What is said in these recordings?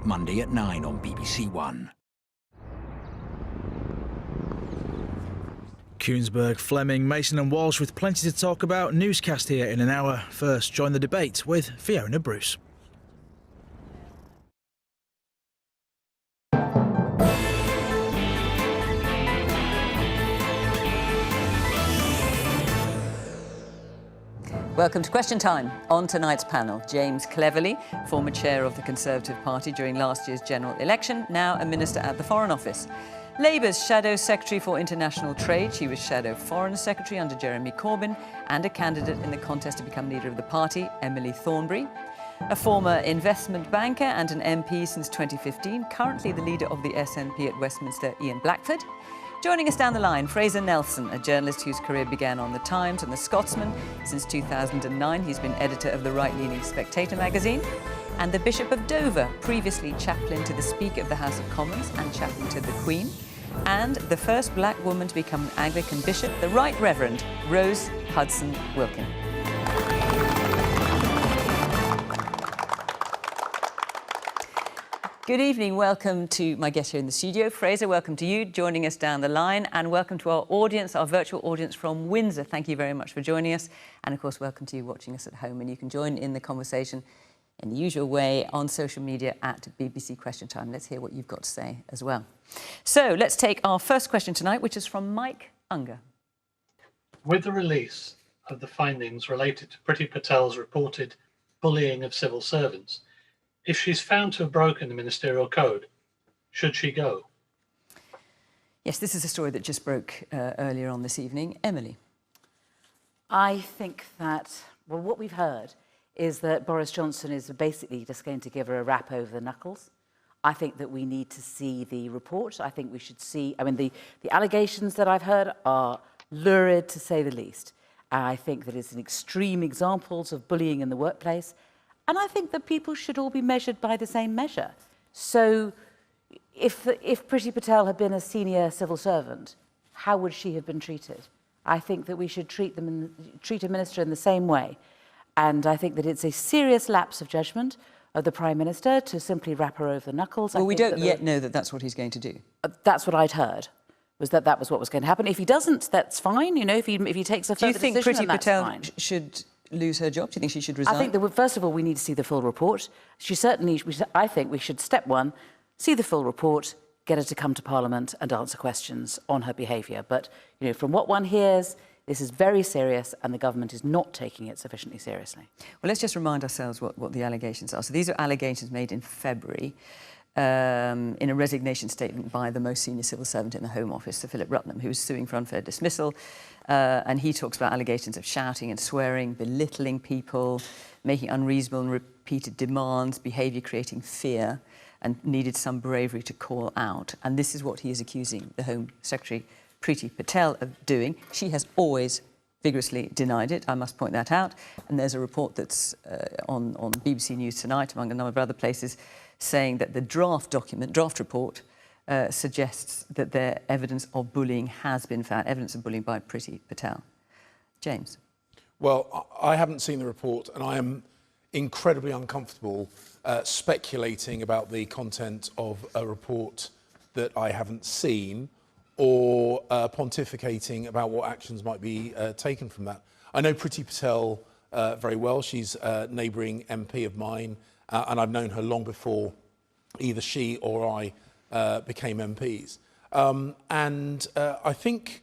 Monday at 9 on BBC One. Kuhnsberg, Fleming, Mason and Walsh with plenty to talk about. Newscast here in an hour. First, join the debate with Fiona Bruce. Welcome to Question Time. On tonight's panel, James Cleverly, former chair of the Conservative Party during last year's general election, now a minister at the Foreign Office. Labour's Shadow Secretary for International Trade, she was Shadow Foreign Secretary under Jeremy Corbyn and a candidate in the contest to become leader of the party, Emily Thornberry. A former investment banker and an MP since 2015, currently the leader of the SNP at Westminster, Ian Blackford. Joining us down the line, Fraser Nelson, a journalist whose career began on The Times and The Scotsman. Since 2009, he's been editor of the right-leaning Spectator magazine. And the Bishop of Dover, previously chaplain to the Speaker of the House of Commons and chaplain to the Queen. And the first black woman to become an Anglican bishop, the Right Reverend Rose Hudson Wilkin. Good evening, welcome to my guest here in the studio. Fraser, welcome to you, joining us down the line, and welcome to our audience, our virtual audience from Windsor. Thank you very much for joining us. And of course, welcome to you watching us at home. And you can join in the conversation in the usual way on social media at BBC Question Time. Let's hear what you've got to say as well. So let's take our first question tonight, which is from Mike Unger. With the release of the findings related to Priti Patel's reported bullying of civil servants, if she's found to have broken the ministerial code, should she go? Yes, this is a story that just broke earlier on this evening. Emily? I think that, well, what we've heard is that Boris Johnson is basically just going to give her a rap over the knuckles. I think that we need to see the report. I think we should see, I mean, the allegations that I've heard are lurid, to say the least. I think that it's an extreme examples of bullying in the workplace. And I think that people should all be measured by the same measure. So if Priti Patel had been a senior civil servant, how would she have been treated? I think that we should treat a minister in the same way. And I think that it's a serious lapse of judgment of the Prime Minister to simply wrap her over the knuckles. Well, we don't yet know that that's what he's going to do. That's what I'd heard, was that that was what was going to happen. If he doesn't, that's fine. You know, if he takes a further decision, do you think Priti Patel fine. Should lose her job? Do you think she should resign? I think that, first of all, we need to see the full report. I think we should, step one, see the full report, get her to come to Parliament and answer questions on her behaviour. But, you know, from what one hears, this is very serious and the government is not taking it sufficiently seriously. Well, let's just remind ourselves what the allegations are. So these are allegations made in February in a resignation statement by the most senior civil servant in the Home Office, Sir Philip Rutnam, who was suing for unfair dismissal. And he talks about allegations of shouting and swearing, belittling people, making unreasonable and repeated demands, behaviour creating fear, and needed some bravery to call out. And this is what he is accusing the Home Secretary, Priti Patel, of doing. She has always vigorously denied it, I must point that out. And there's a report that's on BBC News Tonight, among a number of other places, saying that the draft report, suggests that there evidence of bullying has been found, evidence of bullying by Priti Patel. James? Well, I haven't seen the report and I am incredibly uncomfortable speculating about the content of a report that I haven't seen or pontificating about what actions might be taken from that. I know Priti Patel very well. She's a neighbouring MP of mine and I've known her long before either she or I became MPs. I think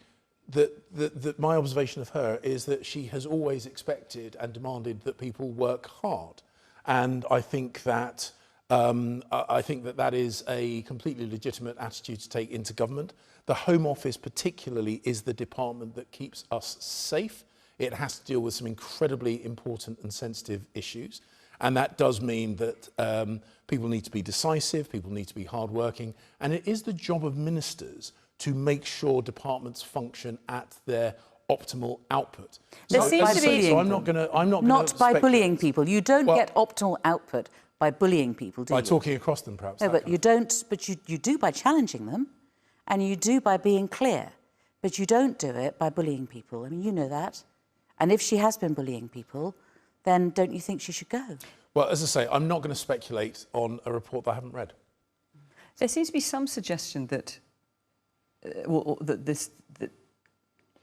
that my observation of her is that she has always expected and demanded that people work hard. And I think that that is a completely legitimate attitude to take into government. The Home Office particularly is the department that keeps us safe. It has to deal with some incredibly important and sensitive issues. And that does mean that people need to be decisive, people need to be hardworking, and it is the job of ministers to make sure departments function at their optimal output. There seems to be... So I'm not going to... Not by bullying people. You don't get optimal output by bullying people, do you? By talking across them, perhaps. No, but you don't. But you do by challenging them, and you do by being clear. But you don't do it by bullying people. I mean, you know that. And if she has been bullying people, then don't you think she should go? Well, as I say, I'm not going to speculate on a report that I haven't read. There seems to be some suggestion that, that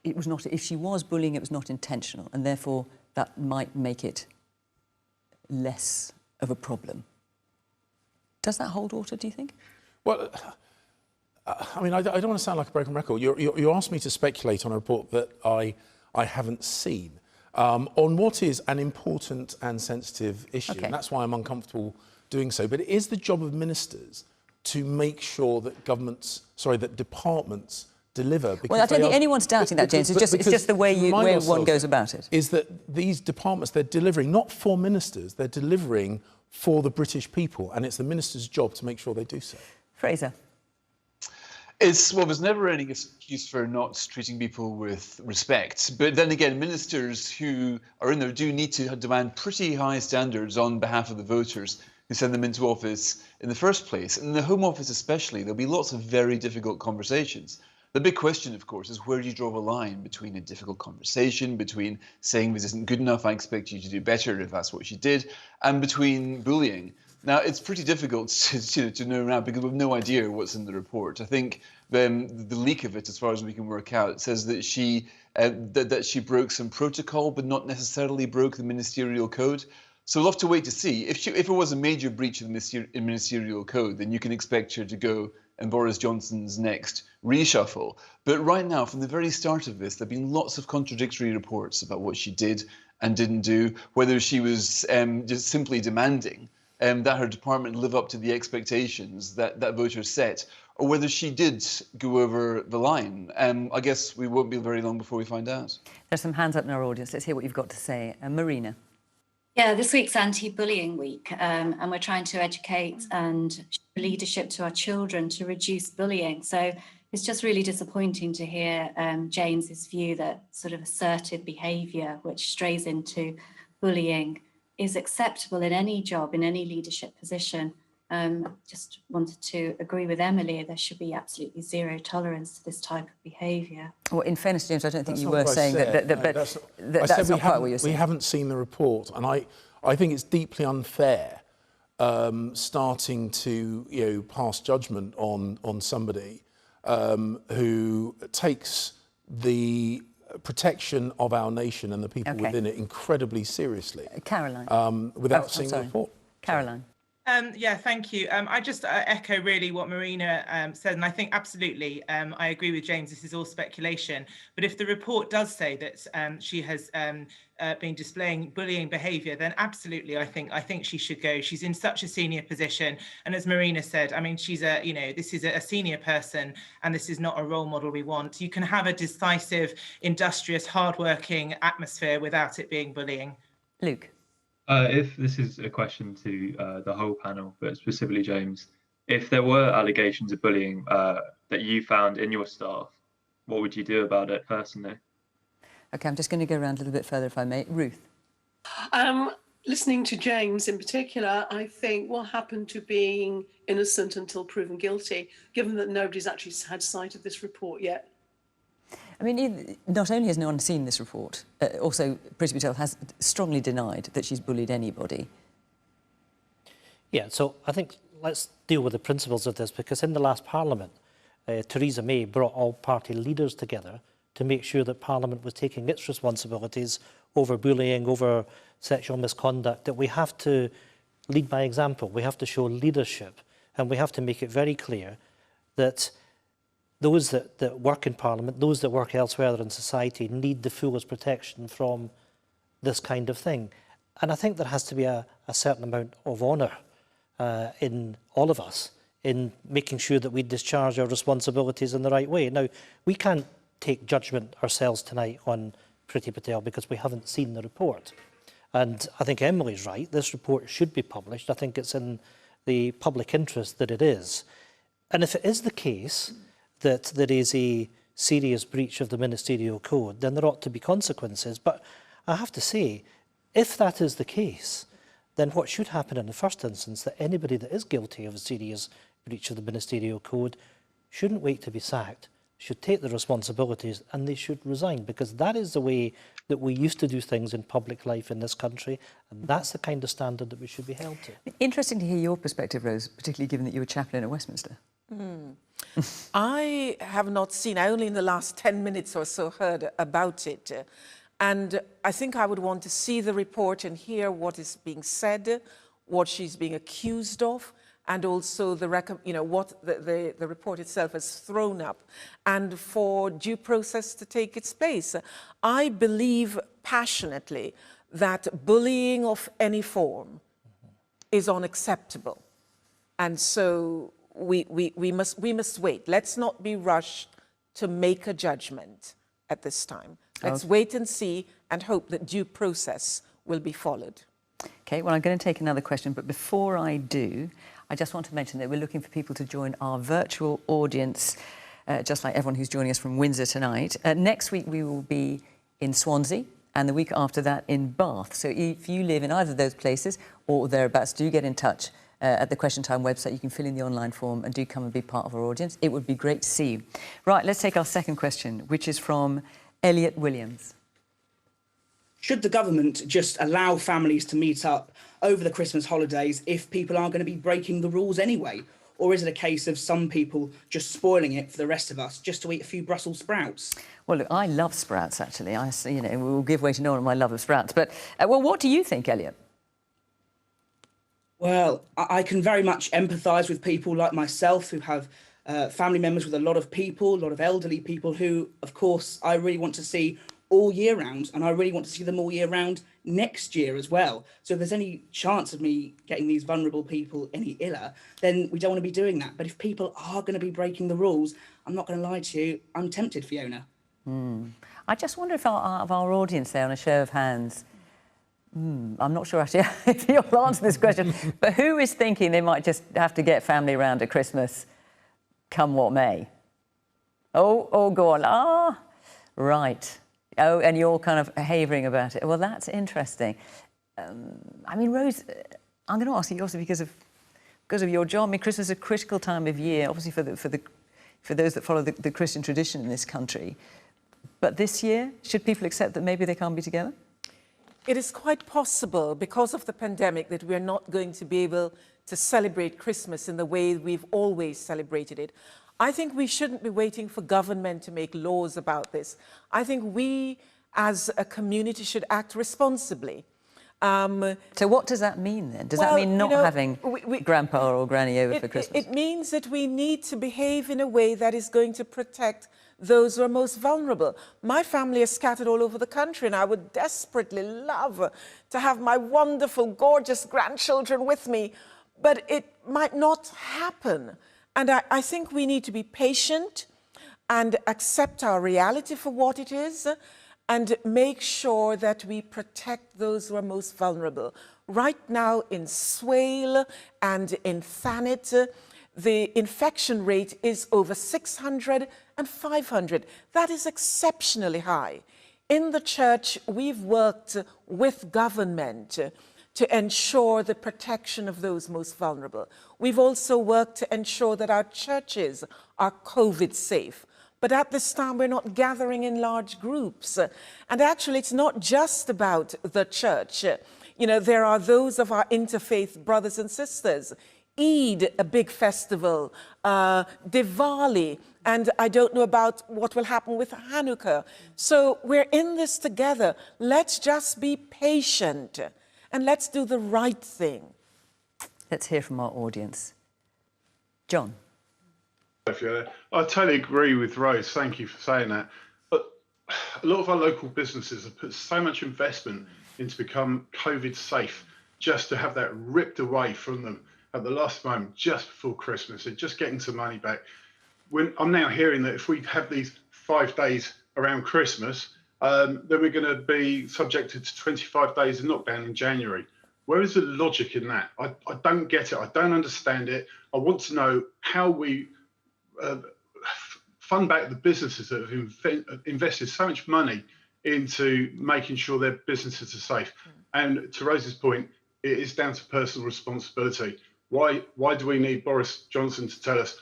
it was not, if she was bullying, it was not intentional, and therefore that might make it less of a problem. Does that hold water, do you think? Well, I mean, I don't want to sound like a broken record. You asked me to speculate on a report that I haven't seen on what is an important and sensitive issue, Okay. and that's why I'm uncomfortable doing so. But it is the job of ministers to make sure that that departments deliver. Well, I don't think anyone's doubting that, James. It's just the way one goes about it. Is that these departments, they're delivering not for ministers, they're delivering for the British people, and it's the minister's job to make sure they do so. Fraser. There's never any excuse for not treating people with respect. But then again, ministers who are in there do need to demand pretty high standards on behalf of the voters who send them into office in the first place. And in the Home Office especially, there'll be lots of very difficult conversations. The big question, of course, is where do you draw the line between a difficult conversation, between saying this isn't good enough, I expect you to do better if that's what she did, and between bullying. Now, it's pretty difficult to know now because we've no idea what's in the report. I think the leak of it, as far as we can work out, says that she broke some protocol, but not necessarily broke the ministerial code. So we'll have to wait to see. If it was a major breach of the ministerial code, then you can expect her to go in Boris Johnson's next reshuffle. But right now, from the very start of this, there have been lots of contradictory reports about what she did and didn't do, whether she was just simply demanding that her department live up to the expectations that voters set, or whether she did go over the line. I guess we won't be very long before we find out. There's some hands up in our audience. Let's hear what you've got to say. Marina. Yeah, this week's anti-bullying week, and we're trying to educate and show leadership to our children to reduce bullying. So it's just really disappointing to hear James's view that sort of assertive behaviour, which strays into bullying, is acceptable in any job, in any leadership position. Just wanted to agree with Emily, there should be absolutely zero tolerance to this type of behaviour. Well, in fairness, James, I don't think That's you not were what I saying said. that, but that's not quite what you're saying. We haven't seen the report, and I think it's deeply unfair starting to pass judgment on somebody who takes the protection of our nation and the people within it incredibly seriously. Caroline. Without seeing the report. Caroline. Yeah, thank you. I just echo really what Marina said, and I think absolutely I agree with James. This is all speculation. But if the report does say that she has been displaying bullying behaviour, then absolutely, I think she should go. She's in such a senior position, and as Marina said, I mean, she's this is a senior person, and this is not a role model we want. You can have a decisive, industrious, hardworking atmosphere without it being bullying. Luke. If this is a question to the whole panel, but specifically James, if there were allegations of bullying that you found in your staff, what would you do about it personally? OK, I'm just going to go around a little bit further, if I may. Ruth. Listening to James in particular, I think what happened to being innocent until proven guilty, given that nobody's actually had sight of this report yet? I mean, not only has no one seen this report, also Priti Patel has strongly denied that she's bullied anybody. Yeah, so I think let's deal with the principles of this, because in the last Parliament, Theresa May brought all party leaders together to make sure that Parliament was taking its responsibilities over bullying, over sexual misconduct, that we have to lead by example, we have to show leadership, and we have to make it very clear that those that work in Parliament, those that work elsewhere in society, need the fullest protection from this kind of thing. And I think there has to be a certain amount of honour in all of us in making sure that we discharge our responsibilities in the right way. Now, we can't take judgment ourselves tonight on Priti Patel because we haven't seen the report. And I think Emily's right, this report should be published. I think it's in the public interest that it is. And if it is the case that there is a serious breach of the ministerial code, then there ought to be consequences. But I have to say, if that is the case, then what should happen in the first instance, that anybody that is guilty of a serious breach of the ministerial code shouldn't wait to be sacked, should take the responsibilities, and they should resign, because that is the way that we used to do things in public life in this country, and that's the kind of standard that we should be held to. Interesting to hear your perspective, Rose, particularly given that you were chaplain at Westminster. I have not seen, I only in the last 10 minutes or so heard about it. And I think I would want to see the report and hear what is being said, what she's being accused of, and also what the report itself has thrown up, and for due process to take its place. I believe passionately that bullying of any form is unacceptable. And so we must wait. Let's not be rushed to make a judgment at this time. Let's wait and see and hope that due process will be followed. Okay, well, I'm going to take another question, but before I do, I just want to mention that we're looking for people to join our virtual audience, just like everyone who's joining us from Windsor tonight. Next week, we will be in Swansea, and the week after that in Bath. So if you live in either of those places or thereabouts, do get in touch at the Question Time website. You can fill in the online form and do come and be part of our audience. It would be great to see you. Right, let's take our second question, which is from Elliot Williams. Should the government just allow families to meet up over the Christmas holidays if people are going to be breaking the rules anyway? Or is it a case of some people just spoiling it for the rest of us just to eat a few Brussels sprouts? Well, look, I love sprouts, actually. We'll give way to no one on my love of sprouts. But, well, what do you think, Elliot? Well, I can very much empathise with people like myself who have family members with a lot of elderly people who, of course, I really want to see all year round, and I really want to see them all year round next year as well. So if there's any chance of me getting these vulnerable people any iller, then we don't want to be doing that. But if people are going to be breaking the rules, I'm not going to lie to you, I'm tempted, Fiona. I just wonder if our audience there, on a show of hands, I'm not sure actually if you'll answer this question, but who is thinking they might just have to get family round at Christmas, come what may? Oh, go on. Right. Oh, and you're kind of havering about it. Well, that's interesting. I mean, Rose, I'm going to ask you also because of your job. I mean, Christmas is a critical time of year, obviously for those that follow the Christian tradition in this country. But this year, should people accept that maybe they can't be together? It is quite possible, because of the pandemic, that we're not going to be able to celebrate Christmas in the way we've always celebrated it. I think we shouldn't be waiting for government to make laws about this. I think we, as a community, should act responsibly. So what does that mean, then? Does that mean not having grandpa or granny over for Christmas? It means that we need to behave in a way that is going to protect those who are most vulnerable. My family is scattered all over the country, and I would desperately love to have my wonderful, gorgeous grandchildren with me, but it might not happen. And I think we need to be patient and accept our reality for what it is and make sure that we protect those who are most vulnerable. Right now in Swale and in Thanet, the infection rate is over 600 and 500. That is exceptionally high. In the church, we've worked with government to ensure the protection of those most vulnerable. We've also worked to ensure that our churches are COVID safe. But at this time, we're not gathering in large groups. And actually, it's not just about the church. You know, there are those of our interfaith brothers and sisters. Eid, a big festival, Diwali, and I don't know about what will happen with Hanukkah. So we're in this together. Let's just be patient. And let's do the right thing. Let's hear from our audience. John. I totally agree with Rose. Thank you for saying that. But a lot of our local businesses have put so much investment into become COVID safe, just to have that ripped away from them at the last moment, just before Christmas, and just getting some money back. I'm now hearing that if we have these 5 days around Christmas, then we're going to be subjected to 25 days of lockdown in January. Where is the logic in that? I don't get it. I don't understand it. I want to know how we fund back the businesses that have invested so much money into making sure their businesses are safe. And to Rose's point, it is down to personal responsibility. Why do we need Boris Johnson to tell us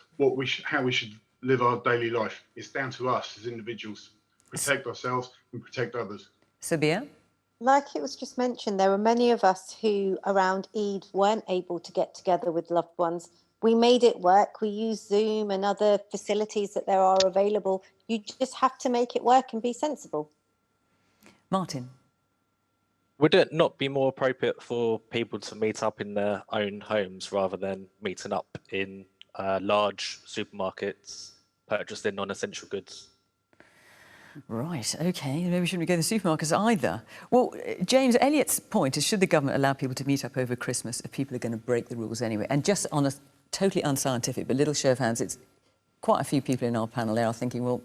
how we should live our daily life? It's down to us as individuals to protect ourselves and protect others. Sabia? Like it was just mentioned, there were many of us who around Eid weren't able to get together with loved ones. We made it work. We used Zoom and other facilities that there are available. You just have to make it work and be sensible. Martin? Would it not be more appropriate for people to meet up in their own homes rather than meeting up in large supermarkets purchased in non-essential goods? Right, OK. Maybe we shouldn't go to the supermarkets either. Well, James, Elliott's point is, should the government allow people to meet up over Christmas if people are going to break the rules anyway? And just on a totally unscientific but little show of hands, it's quite a few people in our panel there are thinking, well,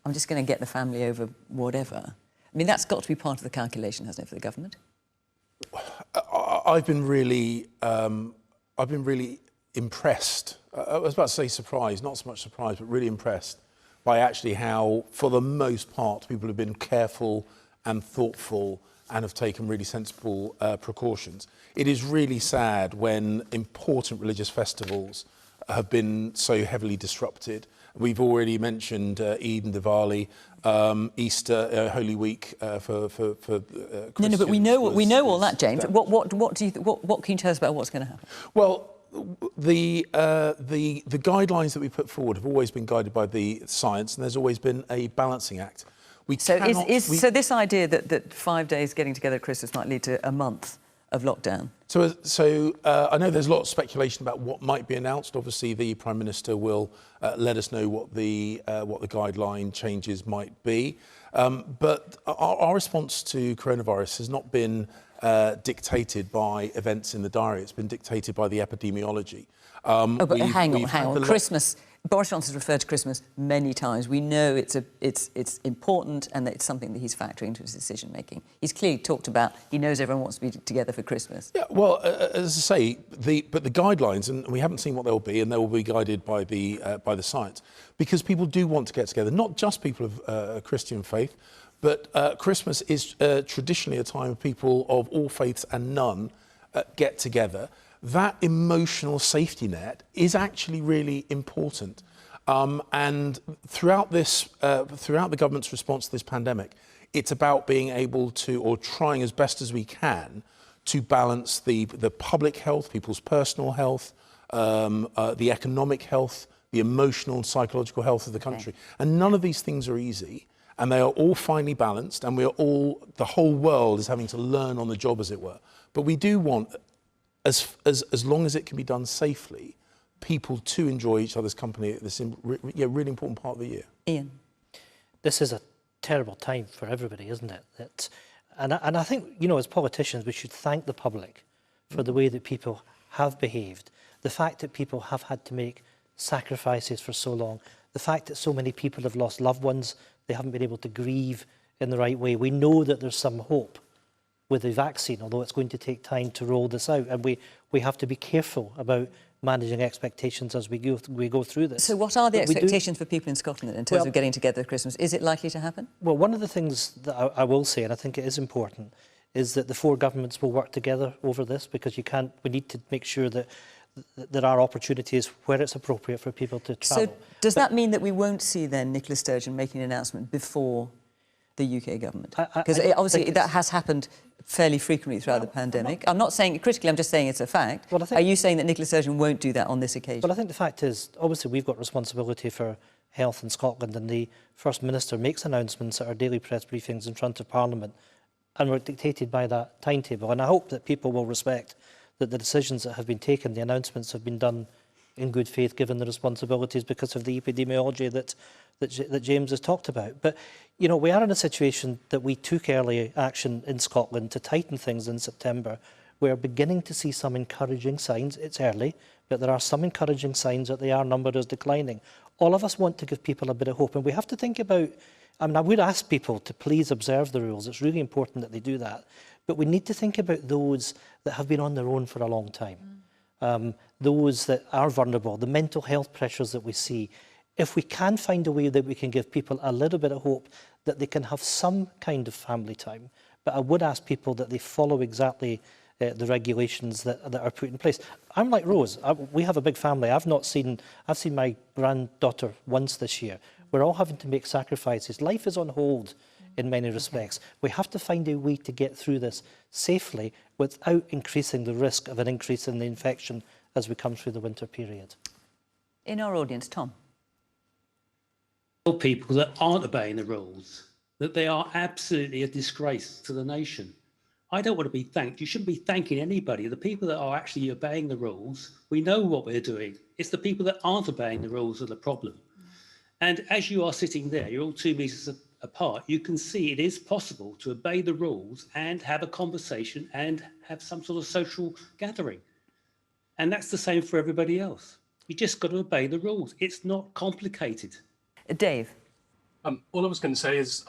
I'm just going to get the family over whatever. I mean, that's got to be part of the calculation, hasn't it, for the government? I've been really impressed. I was about to say surprised, not so much surprised, but really impressed by actually how, for the most part, people have been careful and thoughtful and have taken really sensible precautions. It is really sad when important religious festivals have been so heavily disrupted. We've already mentioned Eid and Diwali, Easter, Holy Week for Christians. No, but we know all that, James. What can you tell us about what's going to happen? Well, the guidelines that we put forward have always been guided by the science, and there's always been a balancing act. So this idea that 5 days getting together at Christmas might lead to a month of lockdown? So I know there's a lot of speculation about what might be announced. Obviously, the Prime Minister will let us know what the guideline changes might be. But our response to coronavirus has not been dictated by events in the diary. It's been dictated by the epidemiology. But hang on. Christmas. Boris Johnson's referred to Christmas many times. We know it's important and that it's something that he's factoring into his decision making. He's clearly talked about he knows everyone wants to be together for Christmas. Yeah, well, as I say, the guidelines, and we haven't seen what they'll be, and they will be guided by the science, because people do want to get together. Not just people of Christian faith, but Christmas is traditionally a time of people of all faiths and none get together. That emotional safety net is actually really important. And throughout the government's response to this pandemic, it's about being able to, or trying as best as we can, to balance the public health, people's personal health, the economic health, the emotional and psychological health of the country. And none of these things are easy. And they are all finely balanced, and the whole world is having to learn on the job, as it were. But we do want, as long as it can be done safely, people to enjoy each other's company at this really important part of the year. Ian? This is a terrible time for everybody, isn't it? And I think, as politicians, we should thank the public for the way that people have behaved, the fact that people have had to make sacrifices for so long, the fact that so many people have lost loved ones, they haven't been able to grieve in the right way. We know that there's some hope with the vaccine, although it's going to take time to roll this out. And we have to be careful about managing expectations as we go through this. So what are the expectations for people in Scotland in terms of getting together at Christmas? Is it likely to happen? Well, one of the things that I will say, and I think it is important, is that the four governments will work together over this, because we need to make sure that there are opportunities where it's appropriate for people to travel. So does that mean that we won't see then Nicola Sturgeon making an announcement before the UK government? Because obviously that has happened fairly frequently throughout the pandemic. I'm not saying it critically, I'm just saying it's a fact. Are you saying that Nicola Sturgeon won't do that on this occasion? Well, I think the fact is, obviously we've got responsibility for health in Scotland, and the First Minister makes announcements at our daily press briefings in front of Parliament, and we're dictated by that timetable. And I hope that people will respect that the decisions that have been taken, the announcements have been done in good faith, given the responsibilities because of the epidemiology that James has talked about. But, we are in a situation that we took early action in Scotland to tighten things in September. We're beginning to see some encouraging signs. It's early, but there are some encouraging signs that the R number is declining. All of us want to give people a bit of hope, and we have to think about, I would ask people to please observe the rules. It's really important that they do that. But we need to think about those that have been on their own for a long time, those that are vulnerable, the mental health pressures that we see. If we can find a way that we can give people a little bit of hope that they can have some kind of family time, but I would ask people that they follow exactly the regulations that are put in place. I'm like Rose. We have a big family. I've seen my granddaughter once this year. We're all having to make sacrifices. Life is on hold in many respects. We have to find a way to get through this safely without increasing the risk of an increase in the infection as we come through the winter period. In our audience, Tom. People that aren't obeying the rules, that they are absolutely a disgrace to the nation. I don't want to be thanked. You shouldn't be thanking anybody. The people that are actually obeying the rules, we know what we're doing. It's the people that aren't obeying the rules are the problem. And as you are sitting there, you're all 2 meters apart, you can see it is possible to obey the rules and have a conversation and have some sort of social gathering. And that's the same for everybody else. You just got to obey the rules. It's not complicated. Dave. All I was going to say is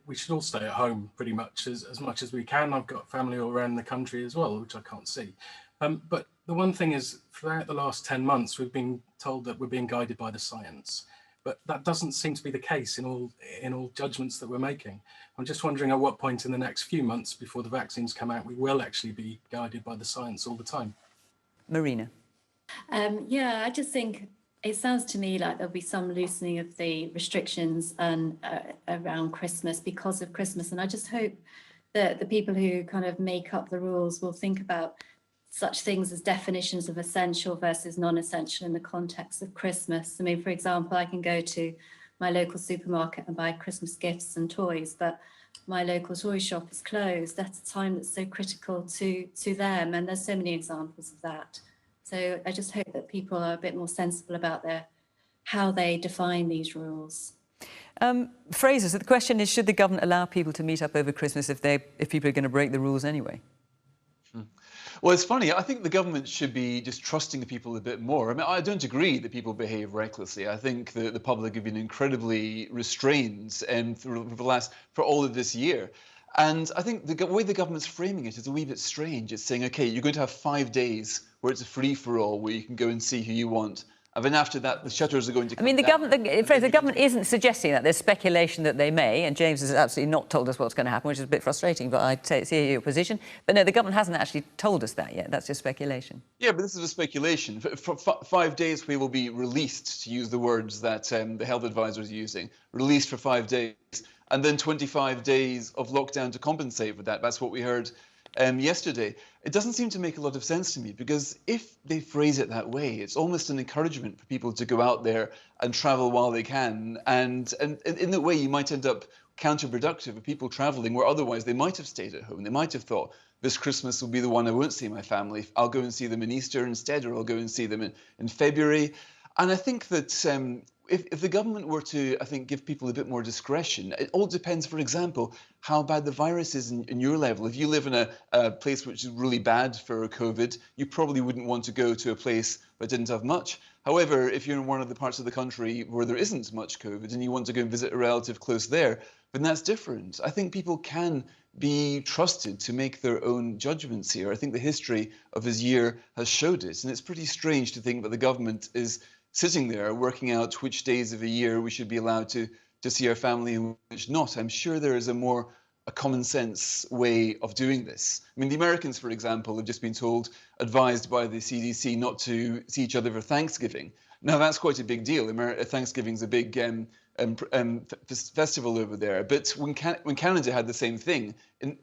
we should all stay at home pretty much as we can. I've got family all around the country as well, which I can't see. But the one thing is, throughout the last 10 months, we've been told that we're being guided by the science. But that doesn't seem to be the case in all judgments that we're making. I'm just wondering at what point in the next few months before the vaccines come out, we will actually be guided by the science all the time. Marina. Yeah, I just think it sounds to me like there'll be some loosening of the restrictions and around Christmas because of Christmas. And I just hope that the people who kind of make up the rules will think about such things as definitions of essential versus non-essential in the context of Christmas. I mean, for example, I can go to my local supermarket and buy Christmas gifts and toys, but my local toy shop is closed. That's a time that's so critical to them. And there's so many examples of that. So I just hope that people are a bit more sensible about how they define these rules. Fraser, so the question is, should the government allow people to meet up over Christmas if people are going to break the rules anyway? Well, it's funny. I think the government should be just trusting the people a bit more. I mean, I don't agree that people behave recklessly. I think the public have been incredibly restrained for all of this year. And I think the way the government's framing it is a wee bit strange. It's saying, OK, you're going to have 5 days where it's a free-for-all, where you can go and see who you want. And then after that, the shutters are going to come down. The government isn't suggesting that. There's speculation that they may, and James has absolutely not told us what's going to happen, which is a bit frustrating, but I see your position. But no, the government hasn't actually told us that yet. That's just speculation. Yeah, but this is a speculation. For 5 days, we will be released, to use the words that the health advisor is using, released for 5 days, and then 25 days of lockdown to compensate for that. That's what we heard yesterday. It doesn't seem to make a lot of sense to me, because if they phrase it that way, it's almost an encouragement for people to go out there and travel while they can. And in that way, you might end up counterproductive with people traveling where otherwise they might have stayed at home. They might have thought, this Christmas will be the one I won't see my family. I'll go and see them in Easter instead, or I'll go and see them in February. And I think that if the government were to, I think, give people a bit more discretion, it all depends, for example, how bad the virus is in your level. If you live in a place which is really bad for COVID, you probably wouldn't want to go to a place that didn't have much. However, if you're in one of the parts of the country where there isn't much COVID and you want to go and visit a relative close there, then that's different. I think people can be trusted to make their own judgments here. I think the history of this year has showed it, and it's pretty strange to think that the government is sitting there working out which days of the year we should be allowed to see our family and which not. I'm sure there is a common sense way of doing this. I mean, the Americans, for example, have just been advised by the CDC not to see each other for Thanksgiving. Now, that's quite a big deal. Thanksgiving's a big festival over there. But when Canada had the same thing,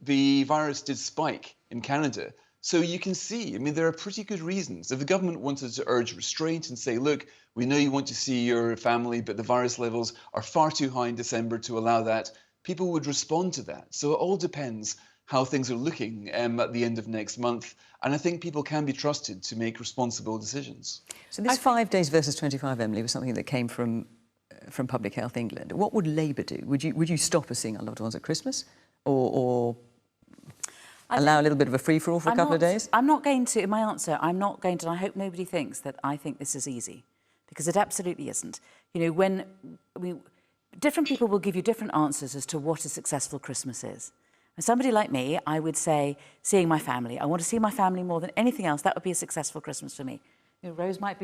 the virus did spike in Canada. So you can see, I mean, there are pretty good reasons. If the government wanted to urge restraint and say, look, we know you want to see your family, but the virus levels are far too high in December to allow that, people would respond to that. So it all depends how things are looking at the end of next month. And I think people can be trusted to make responsible decisions. So this 5 days versus 25, Emily, was something that came from Public Health England. What would Labour do? Would you stop us seeing our loved ones at Christmas, or allow a little bit of a free-for-all for a couple of days? I'm not going to, in my answer, I'm not going to, and I hope nobody thinks that I think this is easy, because it absolutely isn't. You know, different people will give you different answers as to what a successful Christmas is. And somebody like me, I would say, seeing my family. I want to see my family more than anything else. That would be a successful Christmas for me. You know, Rose might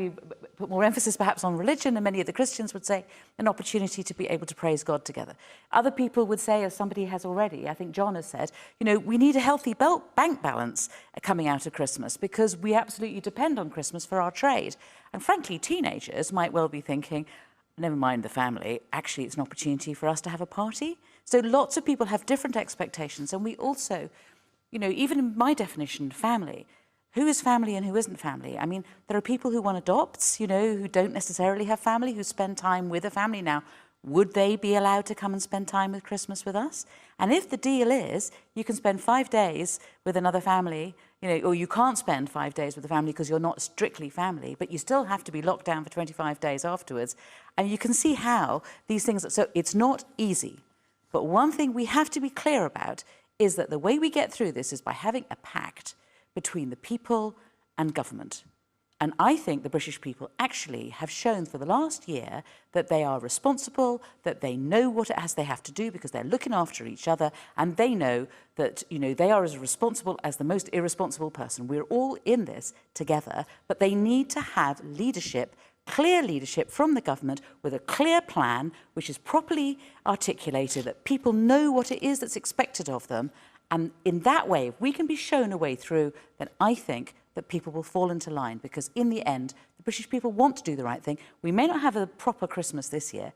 put more emphasis perhaps on religion, and many of the Christians would say an opportunity to be able to praise God together. Other people would say, as somebody has already, I think John has said, you know, we need a healthy bank balance coming out of Christmas, because we absolutely depend on Christmas for our trade. And frankly, teenagers might well be thinking, never mind the family, actually it's an opportunity for us to have a party. So lots of people have different expectations. And we also, even in my definition, family, who is family and who isn't family? I mean, there are people who want adopts, who don't necessarily have family, who spend time with a family. Now, would they be allowed to come and spend time with Christmas with us? And if the deal is you can spend 5 days with another family, or you can't spend 5 days with a family because you're not strictly family, but you still have to be locked down for 25 days afterwards, and you can see how these things, so it's not easy. But one thing we have to be clear about is that the way we get through this is by having a pact between the people and government. And I think the British people actually have shown for the last year that they are responsible, that they know what it has they have to do because they're looking after each other, and they know that they are as responsible as the most irresponsible person. We're all in this together, but they need to have leadership, clear leadership from the government with a clear plan which is properly articulated, that people know what it is that's expected of them. And in that way, if we can be shown a way through, then I think that people will fall into line, because in the end, the British people want to do the right thing. We may not have a proper Christmas this year,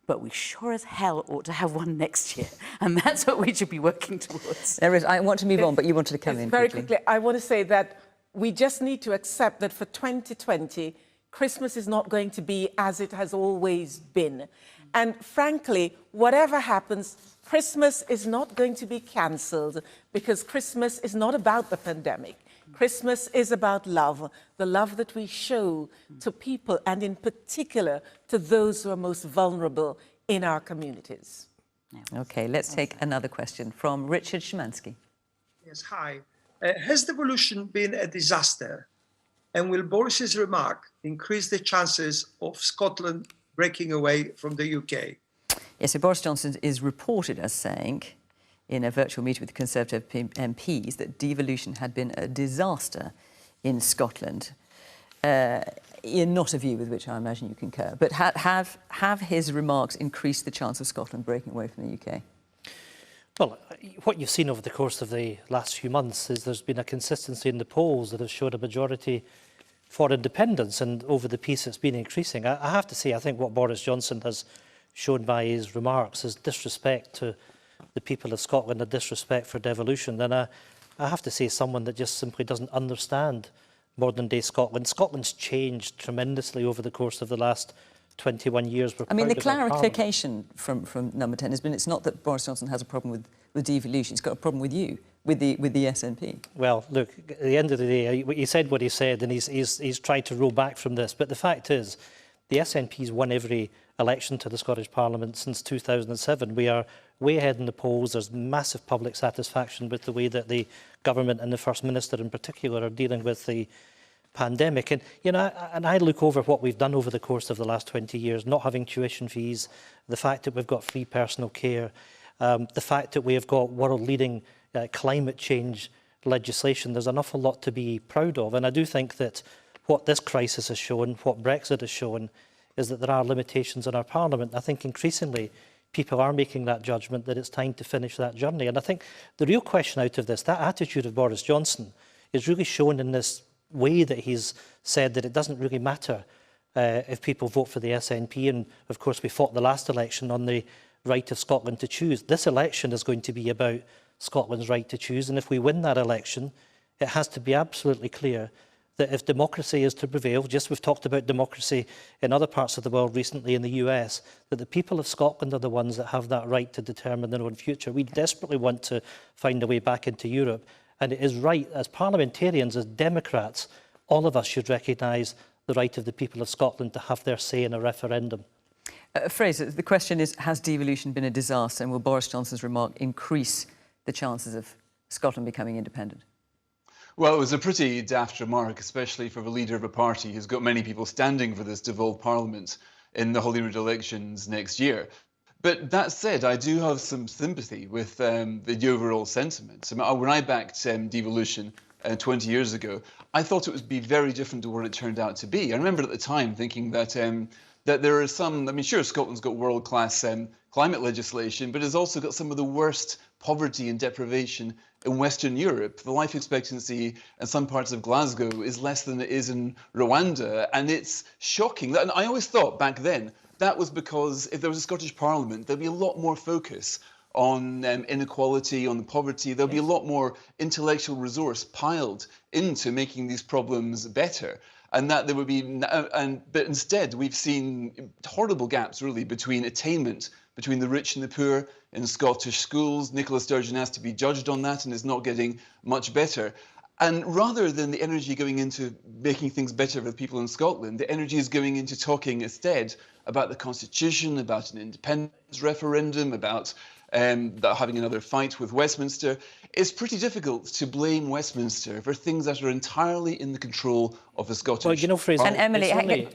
but we sure as hell ought to have one next year. And that's what we should be working towards. There is. I want to move on, but you wanted to come in very quickly. I want to say that we just need to accept that for 2020, Christmas is not going to be as it has always been. And frankly, whatever happens, Christmas is not going to be cancelled, because Christmas is not about the pandemic. Christmas is about love, the love that we show to people, and in particular to those who are most vulnerable in our communities. OK, let's take another question from Richard Szymanski. Yes, hi. Has devolution been a disaster? And will Boris's remark increase the chances of Scotland breaking away from the UK? Yes, so Boris Johnson is reported as saying in a virtual meeting with the Conservative MPs that devolution had been a disaster in Scotland. Not a view with which I imagine you concur, but have his remarks increased the chance of Scotland breaking away from the UK? Well, what you've seen over the course of the last few months is there's been a consistency in the polls that have showed a majority for independence, and over the piece it's been increasing. I have to say, I think what Boris Johnson has shown by his remarks is disrespect to the people of Scotland, a disrespect for devolution. And I have to say, someone that just simply doesn't understand modern-day Scotland. Scotland's changed tremendously over the course of the last 21 years. I mean, the clarification from Number 10 has been it's not that Boris Johnson has a problem with devolution, he's got a problem with you, with the SNP. Well, look, at the end of the day, he said what he said, and he's tried to roll back from this. But the fact is, the SNP's won every election to the Scottish Parliament since 2007. We are way ahead in the polls. There's massive public satisfaction with the way that the government and the First Minister in particular are dealing with the pandemic. And, I look over what we've done over the course of the last 20 years, not having tuition fees, the fact that we've got free personal care, the fact that we have got world-leading climate change legislation. There's an awful lot to be proud of. And I do think that what this crisis has shown, what Brexit has shown, is that there are limitations in our Parliament. I think increasingly people are making that judgment that it's time to finish that journey. And I think the real question out of this, that attitude of Boris Johnson, is really shown in this way that he's said that it doesn't really matter if people vote for the SNP. And of course, we fought the last election on the right of Scotland to choose. This election is going to be about Scotland's right to choose. And if we win that election, it has to be absolutely clear that if democracy is to prevail, just we've talked about democracy in other parts of the world recently in the US, that the people of Scotland are the ones that have that right to determine their own future. We desperately want to find a way back into Europe. And it is right, as parliamentarians, as Democrats, all of us should recognise the right of the people of Scotland to have their say in a referendum. Fraser, the question is, has devolution been a disaster, and will Boris Johnson's remark increase the chances of Scotland becoming independent? Well, it was a pretty daft remark, especially for the leader of a party who's got many people standing for this devolved parliament in the Holyrood elections next year. But that said, I do have some sympathy with the overall sentiment. When I backed devolution 20 years ago, I thought it would be very different to what it turned out to be. I remember at the time thinking that that there are some, I mean, sure, Scotland's got world-class climate legislation, but it's also got some of the worst poverty and deprivation in Western Europe. The life expectancy in some parts of Glasgow is less than it is in Rwanda, and it's shocking. And I always thought back then that was because if there was a Scottish Parliament, there'd be a lot more focus on inequality, on poverty. There'll be a lot more intellectual resource piled into making these problems better. And that there would be, but instead we've seen horrible gaps really between attainment, between the rich and the poor in Scottish schools. Nicola Sturgeon has to be judged on that and is not getting much better. And rather than the energy going into making things better for the people in Scotland, the energy is going into talking instead about the Constitution, about an independence referendum, about having another fight with Westminster. It's pretty difficult to blame Westminster for things that are entirely in the control of the Scottish. Well, you know, Fraser, and Emily,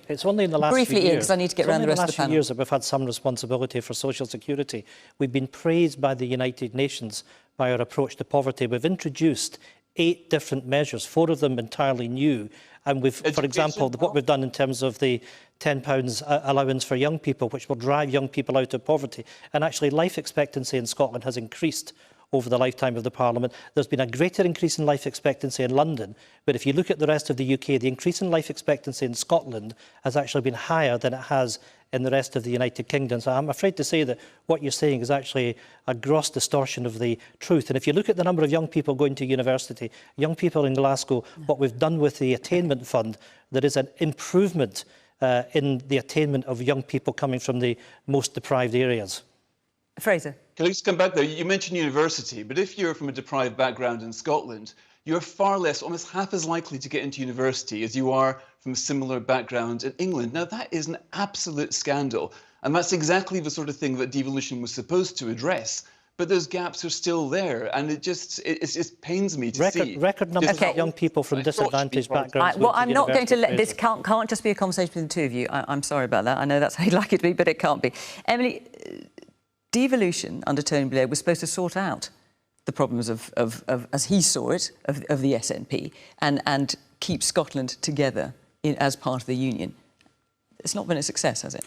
it's only in the last briefly, few years. because I need to get around the rest of the panel. Years that we've had some responsibility for social security. We've been praised by the United Nations by our approach to poverty. We've introduced 8 different measures, 4 of them entirely new. And we've, for example, what we've done in terms of the £10 allowance for young people, which will drive young people out of poverty. And actually, life expectancy in Scotland has increased over the lifetime of the Parliament. There's been a greater increase in life expectancy in London, but if you look at the rest of the UK, the increase in life expectancy in Scotland has actually been higher than it has in the rest of the United Kingdom. So I'm afraid to say that what you're saying is actually a gross distortion of the truth. And if you look at the number of young people going to university, young people in Glasgow, what we've done with the attainment fund, there is an improvement in the attainment of young people coming from the most deprived areas. Fraser. Can I just come back there? You mentioned university, but if you're from a deprived background in Scotland, you're far less, almost half as likely to get into university as you are from a similar background in England. Now, that is an absolute scandal. And that's exactly the sort of thing that devolution was supposed to address. But those gaps are still there, and it just pains me to see. Record numbers of young people from disadvantaged backgrounds. Well, I'm not going to let this can't just be a conversation between the two of you. I'm sorry about that. I know that's how you'd like it to be, but it can't be. Emily, devolution under Tony Blair was supposed to sort out the problems of as he saw it, of the SNP, and keep Scotland together as part of the union. It's not been a success, has it?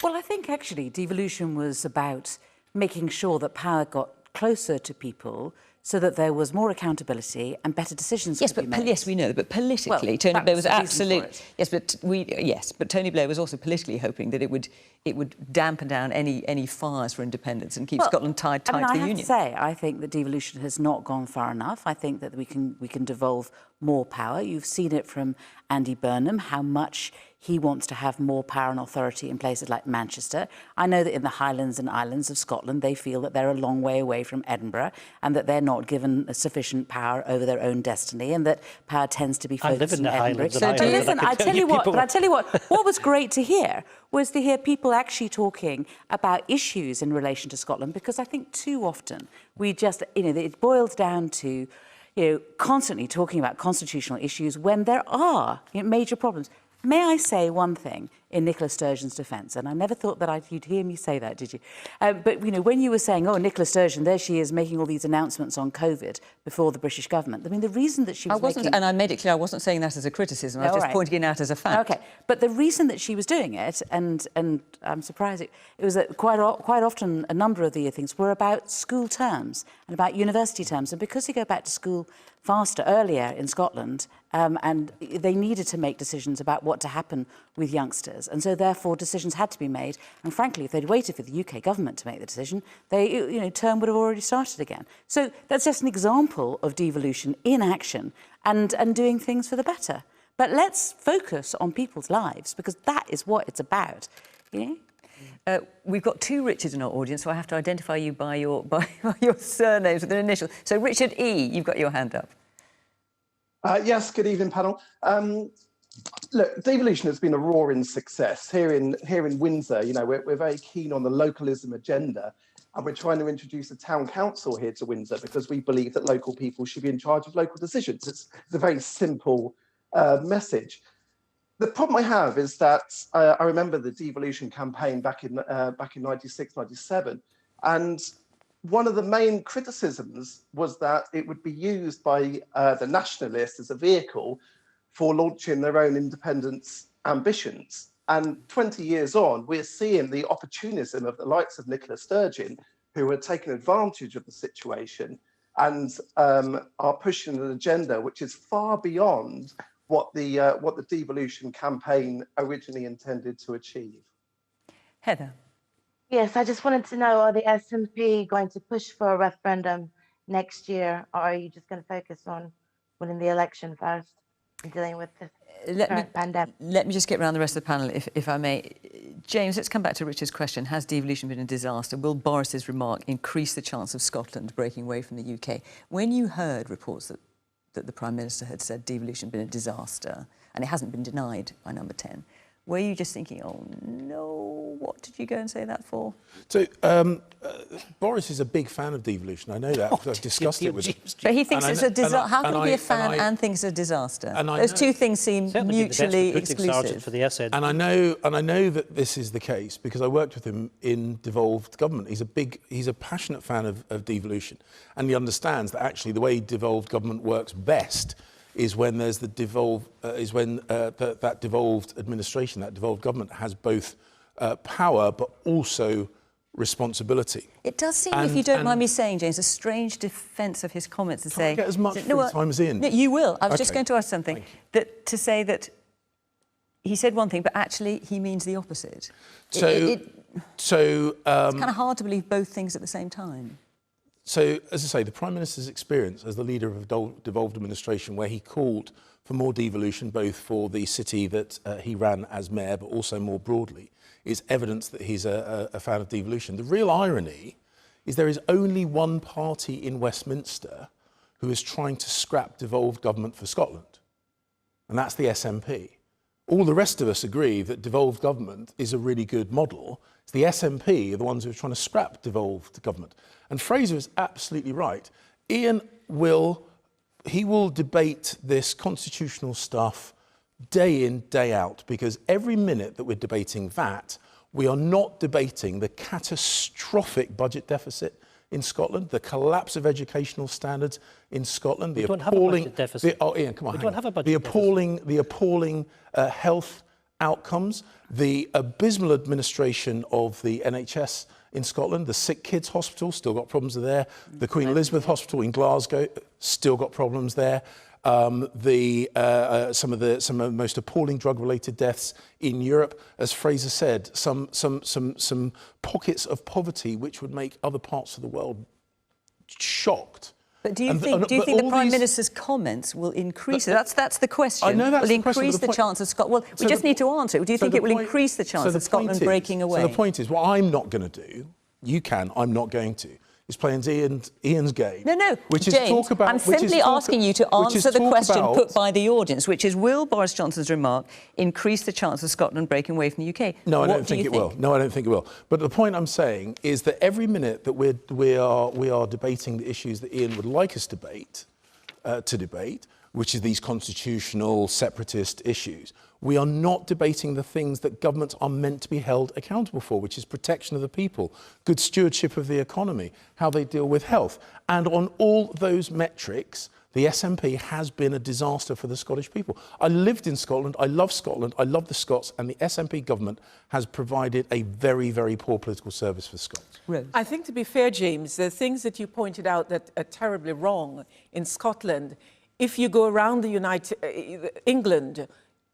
Well, I think actually devolution was about making sure that power got closer to people so that there was more accountability and better decisions could be made. Yes, we know, but politically, well, Tony Blair was absolutely but Tony Blair was also politically hoping that it would dampen down any fires for independence and keep Scotland tied to the union. I have to say, I think that devolution has not gone far enough. I think that we can devolve more power. You've seen it from Andy Burnham, how much he wants to have more power and authority in places like Manchester. I know that in the Highlands and Islands of Scotland, they feel that they're a long way away from Edinburgh and that they're not given sufficient power over their own destiny and that power tends to be focused in Edinburgh. So listen, I tell you what, what was great to hear was to hear people actually talking about issues in relation to Scotland, because I think too often we just, it boils down to, constantly talking about constitutional issues when there are major problems. May I say one thing in Nicola Sturgeon's defence? And I never thought that you'd hear me say that, did you? But, when you were saying, oh, Nicola Sturgeon, there she is making all these announcements on COVID before the British government. I mean, the reason that she was and I made it clear I wasn't saying that as a criticism. I was just pointing it out as a fact. OK, but the reason that she was doing it, and I'm surprised, it was that quite often a number of the things were about school terms and about university terms. And because you go back to school earlier in Scotland, and they needed to make decisions about what to happen with youngsters. And so, therefore, decisions had to be made. And frankly, if they'd waited for the UK government to make the decision, term would have already started again. So that's just an example of devolution in action and doing things for the better. But let's focus on people's lives, because that is what it's about. We've got 2 Richards in our audience, so I have to identify you by your surnames with an initial. So, Richard E., you've got your hand up. Yes, good evening, panel. Look, devolution has been a roaring success here in Windsor. We're very keen on the localism agenda, and we're trying to introduce a town council here to Windsor because we believe that local people should be in charge of local decisions. It's a very simple message. The problem I have is that I remember the devolution campaign back in 96, 97, and one of the main criticisms was that it would be used by the nationalists as a vehicle for launching their own independence ambitions. And 20 years on, we're seeing the opportunism of the likes of Nicola Sturgeon, who are taking advantage of the situation and are pushing an agenda which is far beyond what the devolution campaign originally intended to achieve. Heather. Yes, I just wanted to know, are the SNP going to push for a referendum next year, or are you just going to focus on winning the election first and dealing with the current pandemic? Let me just get around the rest of the panel, if I may. James, let's come back to Richard's question. Has devolution been a disaster? Will Boris's remark increase the chance of Scotland breaking away from the UK? When you heard reports that the Prime Minister had said devolution had been a disaster, and it hasn't been denied by Number 10, were you just thinking, oh no, what did you go and say that for? So Boris is a big fan of devolution. I know that because I've discussed it with him. But he thinks it's a disaster. How can he be a fan and thinks it's a disaster? Those two things seem mutually exclusive. For the SNP. And I know that this is the case because I worked with him in devolved government. He's a passionate fan of devolution, and he understands that actually the way devolved government works best is when there's the that devolved administration, that devolved government has both power but also responsibility. It does seem, if you don't mind me saying, James, a strange defence of his comments to say... I get as much free time as Ian? No, you will. I was just going to ask something. To say that he said one thing, but actually he means the opposite. It's kind of hard to believe both things at the same time. So, as I say, the Prime Minister's experience as the leader of a devolved administration where he called for more devolution, both for the city that he ran as mayor, but also more broadly, is evidence that he's a fan of devolution. The real irony is there is only one party in Westminster who is trying to scrap devolved government for Scotland, and that's the SNP. All the rest of us agree that devolved government is a really good model. It's the SNP are the ones who are trying to scrap devolved government. And Fraser is absolutely right. Ian will debate this constitutional stuff day in, day out, because every minute that we're debating that, we are not debating the catastrophic budget deficit in Scotland, the collapse of educational standards in Scotland, the appalling health outcomes, the abysmal administration of the NHS in Scotland, the Sick Kids Hospital, still got problems there. The Queen Elizabeth Hospital in Glasgow, still got problems there. Some of the most appalling drug-related deaths in Europe, as Fraser said, some pockets of poverty which would make other parts of the world shocked. But do you think the Prime Minister's comments will increase it? That's the question. I know that's will increase the chance of Scotland. Well, we just need to answer it. Do you think it will increase the chance of Scotland breaking away? So the point is, what I'm not going to do, you can, I'm not going to, is play into Ian's game. No, which James, is talk about, I'm simply asking you to answer the question put by the audience, which is, will Boris Johnson's remark increase the chance of Scotland breaking away from the UK? No, I don't think it will. No, I don't think it will. But the point I'm saying is that every minute that we are debating the issues that Ian would like us to debate, which is these constitutional separatist issues, we are not debating the things that governments are meant to be held accountable for, which is protection of the people, good stewardship of the economy, how they deal with health. And on all those metrics, the SNP has been a disaster for the Scottish people. I lived in Scotland, I love the Scots, and the SNP government has provided a very, very poor political service for Scots. Rose. I think, to be fair, James, the things that you pointed out that are terribly wrong in Scotland, if you go around England,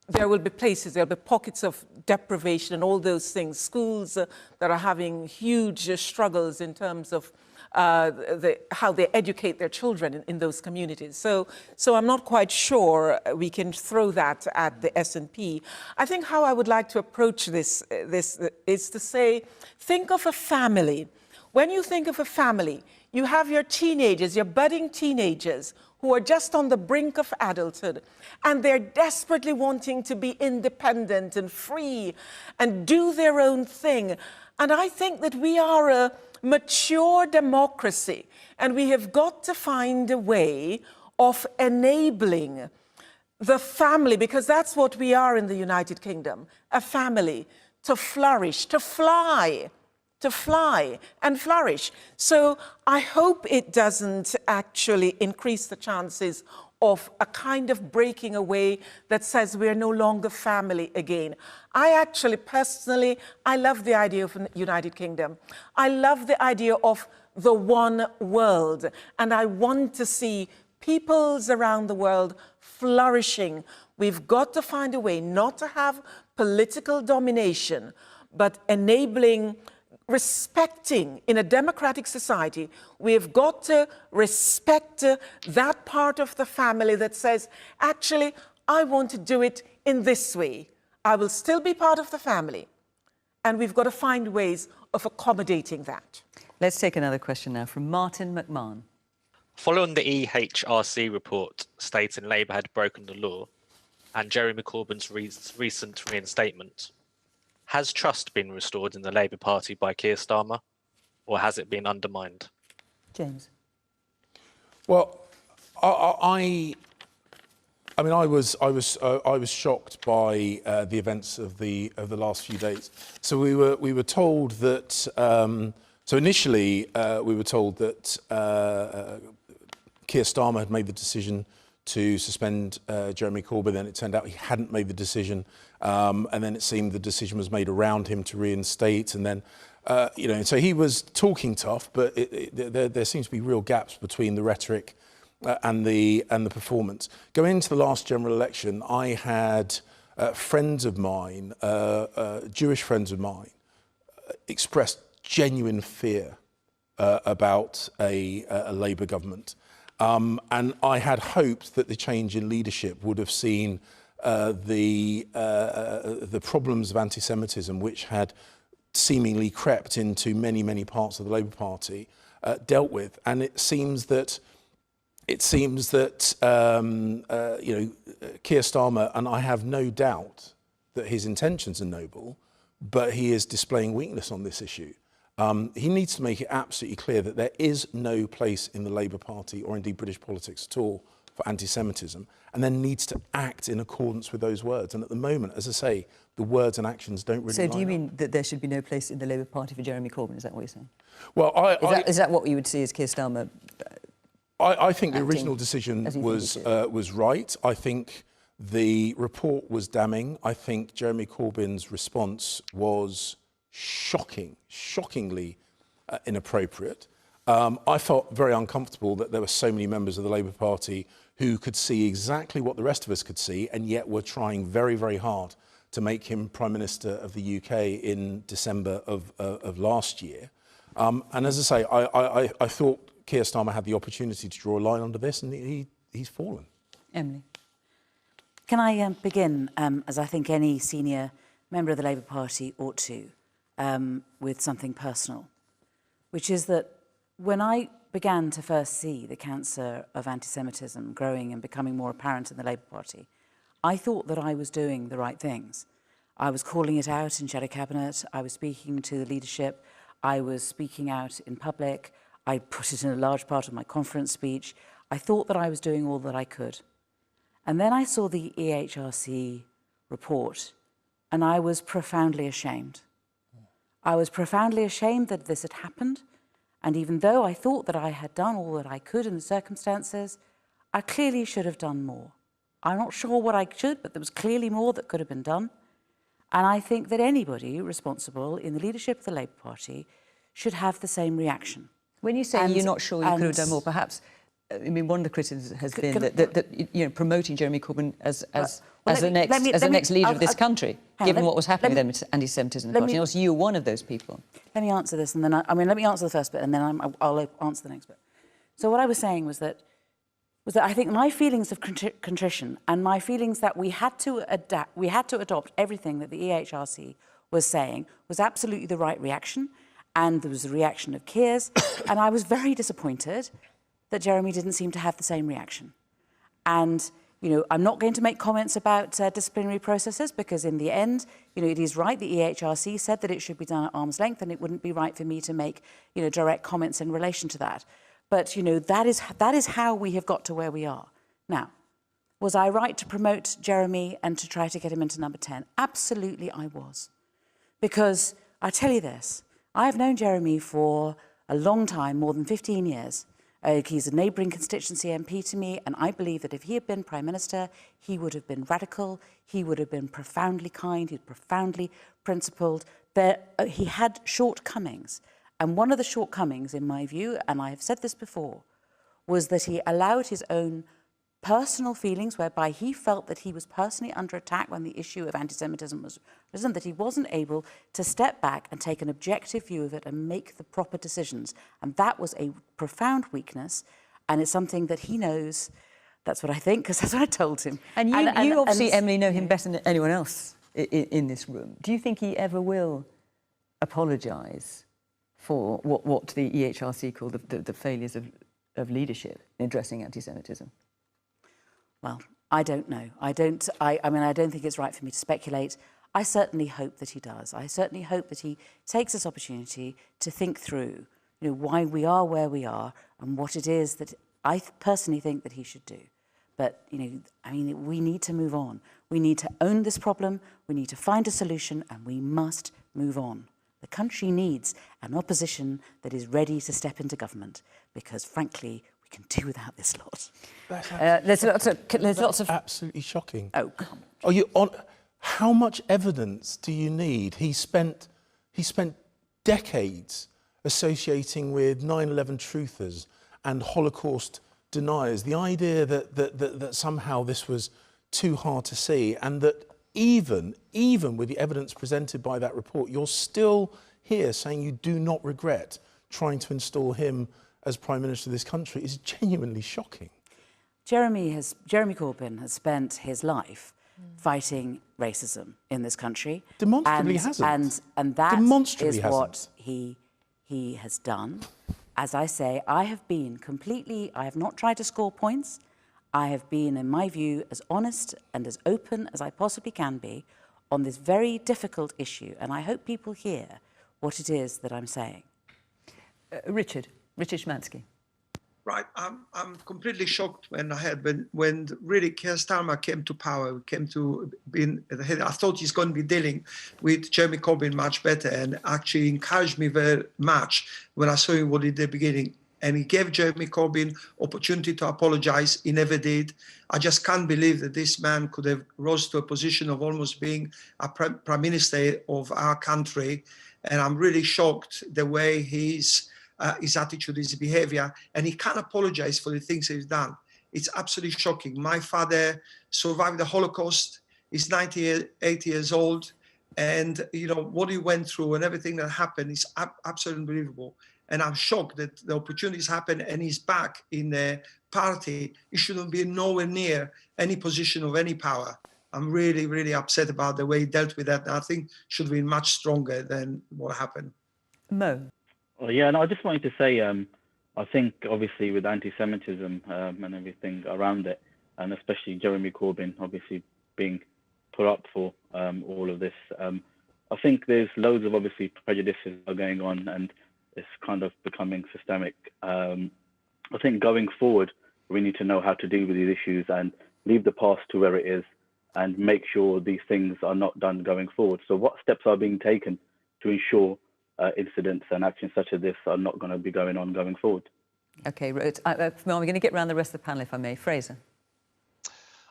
there will be places, there will be pockets of deprivation and all those things, schools that are having huge struggles in terms of how they educate their children in those communities. So I'm not quite sure we can throw that at the SNP. I think how I would like to approach this is to say, think of a family. When you think of a family, you have your teenagers, your budding teenagers, who are just on the brink of adulthood, and they're desperately wanting to be independent and free and do their own thing. And I think that we are a mature democracy, and we have got to find a way of enabling the family, because that's what we are in the United Kingdom, a family, to flourish, to fly and flourish. So I hope it doesn't actually increase the chances of a kind of breaking away that says we're no longer family again. I actually, personally, I love the idea of a United Kingdom. I love the idea of the one world. And I want to see peoples around the world flourishing. We've got to find a way not to have political domination, but enabling respecting, in a democratic society, we have got to respect that part of the family that says, actually, I want to do it in this way. I will still be part of the family. And we've got to find ways of accommodating that. Let's take another question now from Martin McMahon. Following the EHRC report stating Labour had broken the law and Jeremy Corbyn's recent reinstatement, has trust been restored in the Labour Party by Keir Starmer, or has it been undermined? James. Well, I mean, I was shocked by the events of the last few days. So we were told that. So initially, we were told that Keir Starmer had made the decision to suspend Jeremy Corbyn. Then it turned out he hadn't made the decision, and then it seemed the decision was made around him to reinstate. And then, you know, so he was talking tough, but there seems to be real gaps between the rhetoric and the performance. Going into the last general election, I had friends of mine, Jewish friends of mine, expressed genuine fear about a Labour government. And I had hoped that the change in leadership would have seen the problems of anti-Semitism, which had seemingly crept into many, many parts of the Labour Party, dealt with. And it seems that you know, Keir Starmer, and I have no doubt that his intentions are noble, but he is displaying weakness on this issue. He needs to make it absolutely clear that there is no place in the Labour Party, or indeed British politics at all, for anti-Semitism, and then needs to act in accordance with those words. And at the moment, as I say, the words and actions don't really line up. So do you mean that there should be no place in the Labour Party for Jeremy Corbyn? Is that what you're saying? Well, is that what you would see as Keir Starmer? I think the original decision was right. I think the report was damning. I think Jeremy Corbyn's response was shockingly inappropriate. I felt very uncomfortable that there were so many members of the Labour Party who could see exactly what the rest of us could see, and yet were trying very, very hard to make him Prime Minister of the UK in December of last year. And as I say, I thought Keir Starmer had the opportunity to draw a line under this, and he's fallen. Emily. Can I begin, as I think any senior member of the Labour Party ought to, with something personal, which is that when I began to first see the cancer of anti-Semitism growing and becoming more apparent in the Labour Party, I thought that I was doing the right things. I was calling it out in Shadow Cabinet, I was speaking to the leadership, I was speaking out in public, I put it in a large part of my conference speech. I thought that I was doing all that I could. And then I saw the EHRC report, and I was profoundly ashamed. I was profoundly ashamed that this had happened, and even though I thought that I had done all that I could in the circumstances, I clearly should have done more. I'm not sure what I should, but there was clearly more that could have been done. And I think that anybody responsible in the leadership of the Labour Party should have the same reaction. When you say you're not sure you could have done more, perhaps, I mean, one of the criticisms has been that you know, promoting Jeremy Corbyn as the next leader of this country, given what was happening with anti-Semitism in the party. And also, you're one of those people. Let me answer this, and then let me answer the first bit, and then I'll answer the next bit. So what I was saying was that I think my feelings of contrition and my feelings that we had to adopt everything that the EHRC was saying was absolutely the right reaction, and there was a reaction of Keir's, and I was very disappointed that Jeremy didn't seem to have the same reaction. And, you know, I'm not going to make comments about disciplinary processes, because in the end, you know, it is right, the EHRC said that it should be done at arm's length, and it wouldn't be right for me to make, you know, direct comments in relation to that. But, you know, that is how we have got to where we are. Now, was I right to promote Jeremy and to try to get him into number 10? Absolutely I was. Because, I tell you this, I have known Jeremy for a long time, more than 15 years. He's a neighbouring constituency MP to me, and I believe that if he had been Prime Minister, he would have been radical, he would have been profoundly kind, he'd profoundly principled. He had shortcomings. And one of the shortcomings, in my view, and I have said this before, was that he allowed his own personal feelings whereby he felt that he was personally under attack when the issue of anti-Semitism was risen, that he wasn't able to step back and take an objective view of it and make the proper decisions. And that was a profound weakness, and it's something that he knows. That's what I think, because that's what I told him. And you obviously, Emily, know him better than anyone else in this room. Do you think he ever will apologise for what the EHRC called the failures of leadership in addressing anti-Semitism? Well, I don't know. I mean, I don't think it's right for me to speculate. I certainly hope that he does. I certainly hope that he takes this opportunity to think through, why we are where we are and what it is that I personally think that he should do. But, I mean, we need to move on. We need to own this problem. We need to find a solution, and we must move on. The country needs an opposition that is ready to step into government, because, frankly, we can do without this lot. There's lots of absolutely shocking. Oh, come on. Are you on? How much evidence do you need? He spent decades associating with 9/11 truthers and Holocaust deniers. The idea that somehow this was too hard to see, and that even with the evidence presented by that report, you're still here saying you do not regret trying to install him as Prime Minister of this country, is genuinely shocking. Jeremy Corbyn has spent his life fighting racism in this country. Demonstrably hasn't. And that Demonstrably is hasn't. what he has done. As I say, I have not tried to score points. I have been, in my view, as honest and as open as I possibly can be on this very difficult issue. And I hope people hear what it is that I'm saying. Richard Szymanski. Right, I'm completely shocked when really Keir Starmer came to power, came to being the head. I thought he's going to be dealing with Jeremy Corbyn much better, and actually encouraged me very much when I saw him what he did at the beginning. And he gave Jeremy Corbyn opportunity to apologise. He never did. I just can't believe that this man could have rose to a position of almost being a prime minister of our country. And I'm really shocked the way his attitude, his behavior, and he can't apologize for the things he's done. It's absolutely shocking. My father survived the Holocaust. He's 98 years old. And, what he went through and everything that happened is absolutely unbelievable. And I'm shocked that the opportunities happen and he's back in the party. He shouldn't be nowhere near any position of any power. I'm really, really upset about the way he dealt with that. And I think should have been much stronger than what happened. Mo. Well, yeah, and I just wanted to say, I think obviously with anti-Semitism and everything around it, and especially Jeremy Corbyn obviously being put up for all of this, I think there's loads of obviously prejudices are going on, and it's kind of becoming systemic. I think going forward, we need to know how to deal with these issues and leave the past to where it is, and make sure these things are not done going forward. So what steps are being taken to ensure incidents and actions such as this are not going to be going on going forward? OK, we're going to get round the rest of the panel, if I may. Fraser.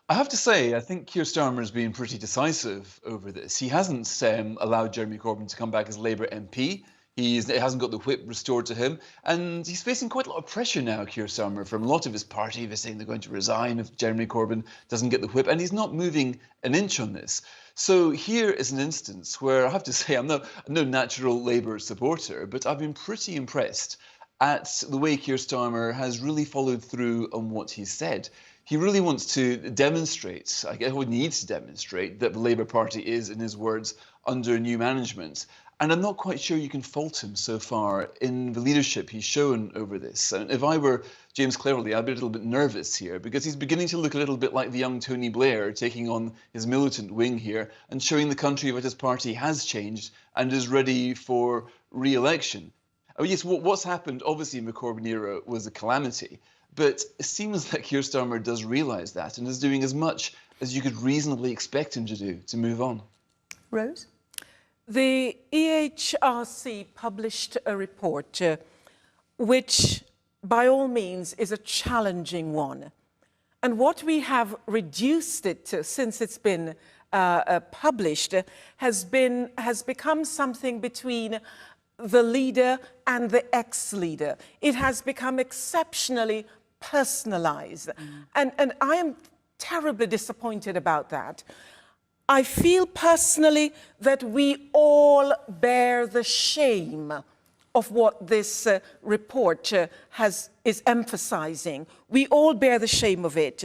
I have to say, I think Keir Starmer has been pretty decisive over this. He hasn't allowed Jeremy Corbyn to come back as Labour MP. He hasn't got the whip restored to him, and he's facing quite a lot of pressure now, Keir Starmer, from a lot of his party. They're saying they're going to resign if Jeremy Corbyn doesn't get the whip, and he's not moving an inch on this. So here is an instance where I have to say I'm no natural Labour supporter, but I've been pretty impressed at the way Keir Starmer has really followed through on what he's said. He really wants to demonstrate, I guess he needs to demonstrate, that the Labour Party is, in his words, under new management. And I'm not quite sure you can fault him so far in the leadership he's shown over this. And if I were James Cleverly, I'd be a little bit nervous here, because he's beginning to look a little bit like the young Tony Blair, taking on his militant wing here and showing the country that his party has changed and is ready for re-election. Oh yes, what's happened obviously in the Corbyn era was a calamity, but it seems that Keir Starmer does realise that and is doing as much as you could reasonably expect him to do to move on. Rose? The EHRC published a report which, by all means, is a challenging one. And what we have reduced it to since it's been published has become something between the leader and the ex-leader. It has become exceptionally personalized. And I am terribly disappointed about that. I feel personally that we all bear the shame of what this report is emphasizing. We all bear the shame of it.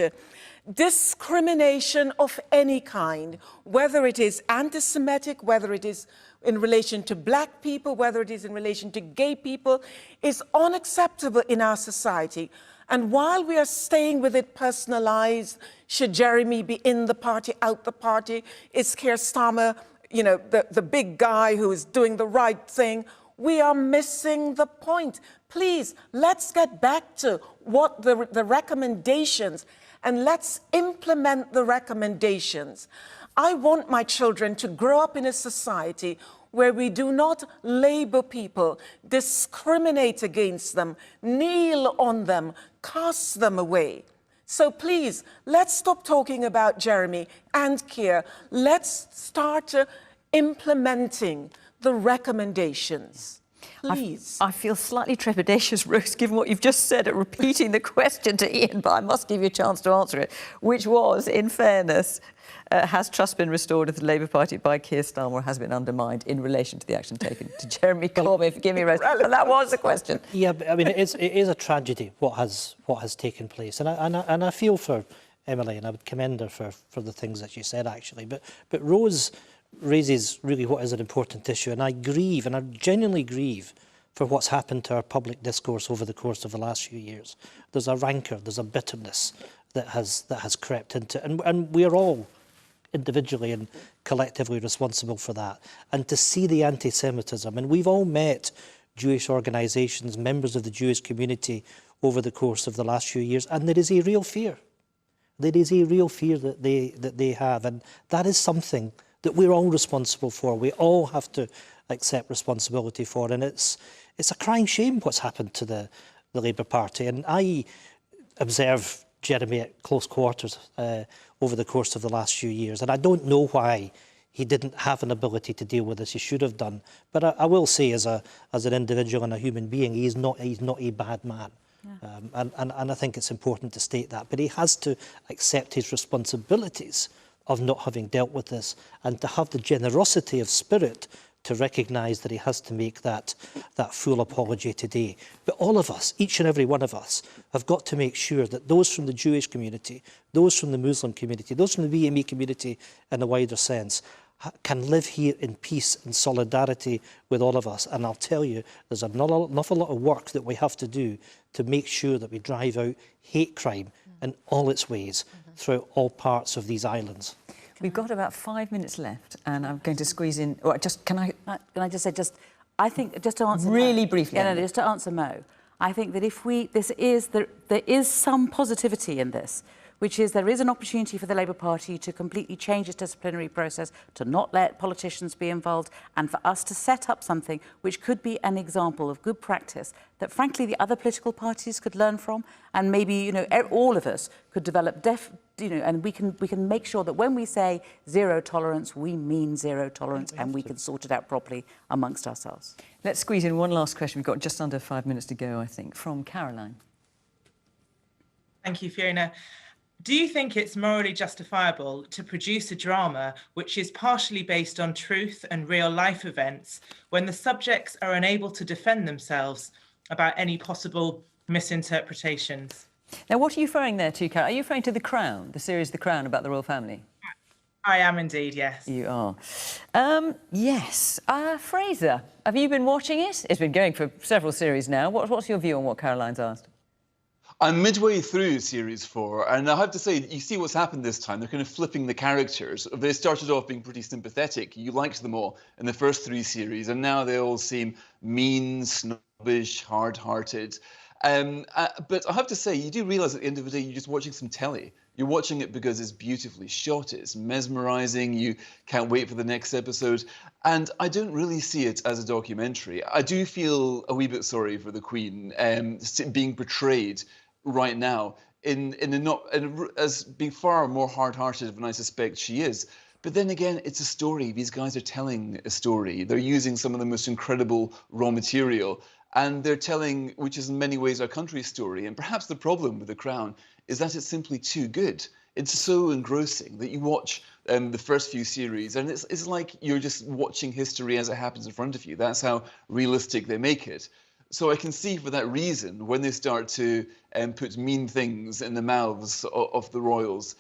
Discrimination of any kind, whether it is anti-Semitic, whether it is in relation to black people, whether it is in relation to gay people, is unacceptable in our society. And while we are staying with it personalized, should Jeremy be in the party, out the party? Is Keir Starmer, you know, the big guy who is doing the right thing? We are missing the point. Please, let's get back to what the recommendations, and let's implement the recommendations. I want my children to grow up in a society where we do not label people, discriminate against them, kneel on them, cast them away. So please, let's stop talking about Jeremy and Keir. Let's start implementing the recommendations. Please. I feel slightly trepidatious, Rose, given what you've just said, at repeating the question to Ian, but I must give you a chance to answer it, which was, in fairness, has trust been restored with the Labour Party by Keir Starmer, or has been undermined in relation to the action taken to Jeremy Corbyn? Forgive me, Rose, but that was the question. Yeah, but, I mean, it is a tragedy what has taken place, and I feel for Emily, and I would commend her for the things that she said, actually. But Rose raises really what is an important issue, and I grieve, and I genuinely grieve for what's happened to our public discourse over the course of the last few years. There's a rancour, there's a bitterness that has crept into, and we are all individually and collectively responsible for that. And to see the anti-Semitism, and we've all met Jewish organisations, members of the Jewish community over the course of the last few years, and there is a real fear. There is a real fear that they have, and that is something that we're all responsible for. We all have to accept responsibility for, and it's a crying shame what's happened to the Labour Party. And I observe Jeremy at close quarters over the course of the last few years, and I don't know why he didn't have an ability to deal with this. He should have done. But I will say, as an individual and a human being, he's not a bad man. Yeah. And I think it's important to state that. But he has to accept his responsibilities of not having dealt with this, and to have the generosity of spirit to recognise that he has to make that full apology today. But all of us, each and every one of us, have got to make sure that those from the Jewish community, those from the Muslim community, those from the BME community in a wider sense, can live here in peace and solidarity with all of us. And I'll tell you, there's an awful lot of work that we have to do to make sure that we drive out hate crime in all its ways throughout all parts of these islands. We've got about 5 minutes left, and I'm going to squeeze in. Or can I just say, I think, just to answer really Mo, briefly. Yeah, no, just to answer Mo, I think that if there is some positivity in this, which is there is an opportunity for the Labour Party to completely change its disciplinary process, to not let politicians be involved, and for us to set up something which could be an example of good practice that, frankly, the other political parties could learn from, and maybe, you know, all of us could develop and we can make sure that when we say zero tolerance, we mean zero tolerance, and we can sort it out properly amongst ourselves. Let's squeeze in one last question. We've got just under 5 minutes to go, I think, from Caroline. Thank you, Fiona. Do you think it's morally justifiable to produce a drama which is partially based on truth and real life events when the subjects are unable to defend themselves about any possible misinterpretations? Now, what are you referring there to, Carol? Are you referring to The Crown, the series The Crown about the royal family? I am indeed, yes. You are. Yes. Fraser, have you been watching it? It's been going for several series now. What's your view on what Caroline's asked? I'm midway through series 4, and I have to say, you see what's happened this time. They're kind of flipping the characters. They started off being pretty sympathetic. You liked them all in the first 3 series, and now they all seem mean, snobbish, hard-hearted. But I have to say, you do realise at the end of the day, you're just watching some telly. You're watching it because it's beautifully shot, it's mesmerising, you can't wait for the next episode. And I don't really see it as a documentary. I do feel a wee bit sorry for the Queen being portrayed right now as being far more hard-hearted than I suspect she is. But then again, it's a story. These guys are telling a story. They're using some of the most incredible raw material. and they're telling, which is in many ways our country's story. And perhaps the problem with The Crown is that it's simply too good. It's so engrossing that you watch the first few series, and it's like you're just watching history as it happens in front of you. That's how realistic they make it. So I can see for that reason, when they start to put mean things in the mouths of the royals,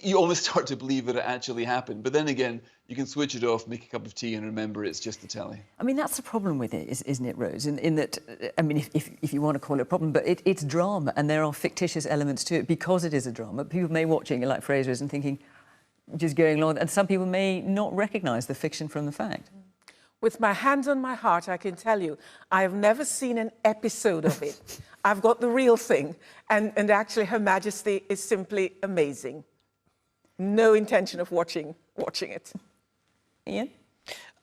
you almost start to believe that it actually happened. But then again, you can switch it off, make a cup of tea, and remember it's just the telly. I mean, that's the problem with it, isn't it, Rose? In that, I mean, if you want to call it a problem, but it's drama, and there are fictitious elements to it because it is a drama. People may watching it like Fraser is and thinking, just going along, and some people may not recognise the fiction from the fact. With my hand on my heart, I can tell you, I have never seen an episode of it. I've got the real thing, and actually Her Majesty is simply amazing. No intention of watching it. Ian?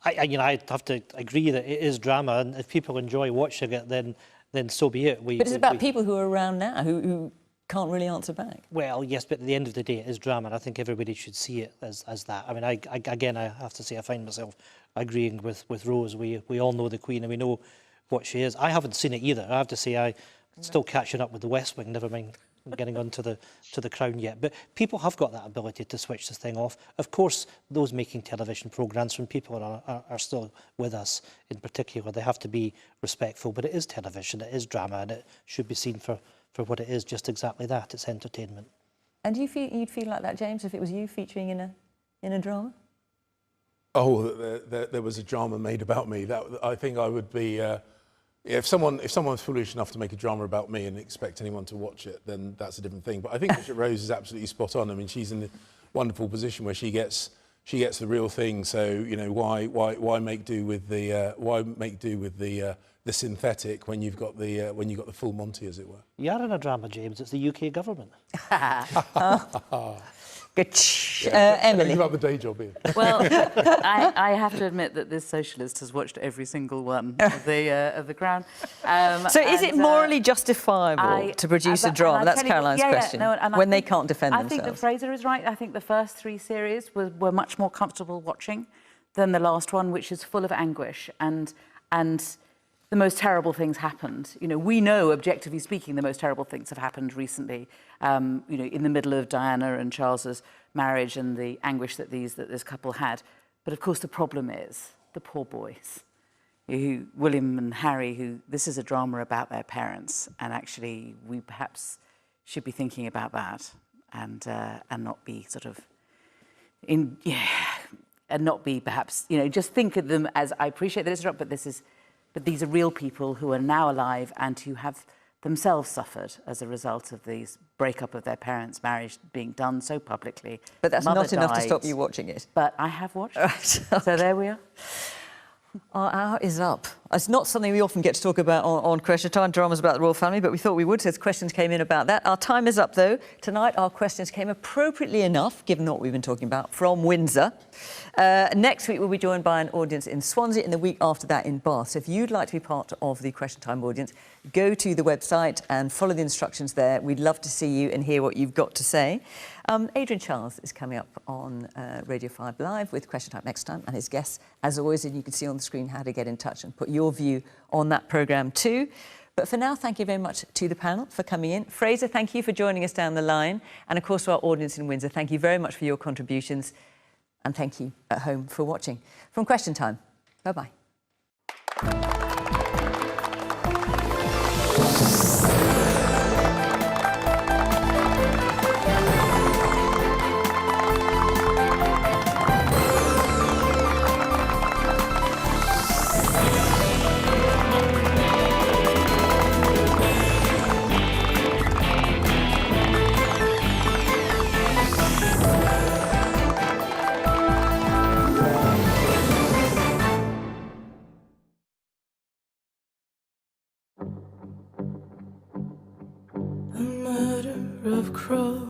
I have to agree that it is drama, and if people enjoy watching it, then so be it. But it's about people who are around now who can't really answer back. Well, yes, but at the end of the day, it is drama, and I think everybody should see it as that. I mean, again, I have to say, I find myself agreeing with Rose. We all know the Queen, and we know what she is. I haven't seen it either. I have to say, I'm still catching up with the West Wing, never mind getting onto the Crown yet. But people have got that ability to switch this thing off. Of course, those making television programmes, when people are still with us in particular, they have to be respectful. But it is television, it is drama, and it should be seen for what it is, just exactly that. It's entertainment. And do you feel you'd feel like that, James, if it was you featuring in a drama? Oh, there was a drama made about me. I think I would be. If someone's foolish enough to make a drama about me and expect anyone to watch it, then that's a different thing. But I think Bishop Rose is absolutely spot on. I mean, she's in a wonderful position where she gets the real thing. So you know, why make do with the synthetic when you've got the full Monty, as it were. You are in a drama, James. It's the UK government. Emily. About the day job, Ian. Well, I have to admit that this socialist has watched every single one of the Crown. So is it morally justifiable to produce a drama? That's Caroline's question. When they can't defend themselves. I think that Fraser is right. I think the first 3 series were much more comfortable watching than the last one, which is full of anguish and the most terrible things happened. You know, we know, objectively speaking, the most terrible things have happened recently. You know, in the middle of Diana and Charles's marriage and the anguish that this couple had. But of course, the problem is the poor boys, William and Harry, this is a drama about their parents, and actually we perhaps should be thinking about that and not be sort of and not be perhaps, you know, just think of them as, I appreciate that it's a drama, but these are real people who are now alive and who have themselves suffered as a result of the breakup of their parents' marriage being done so publicly. But that's not enough to stop you watching it. But I have watched it. Right. So there we are. Our hour is up. It's not something we often get to talk about on Question Time, dramas about the royal family, but we thought we would, so questions came in about that. Our time is up, though. Tonight, our questions came appropriately enough, given what we've been talking about, from Windsor. Next week, we'll be joined by an audience in Swansea, and the week after that in Bath. So if you'd like to be part of the Question Time audience, go to the website and follow the instructions there. We'd love to see you and hear what you've got to say. Adrian Charles is coming up on Radio 5 Live with Question Time next time, and his guests, as always, and you can see on the screen how to get in touch and put your view on that programme too. But for now, thank you very much to the panel for coming in. Fraser, thank you for joining us down the line. And of course, to our audience in Windsor, thank you very much for your contributions. And thank you at home for watching. From Question Time, bye-bye. Of crow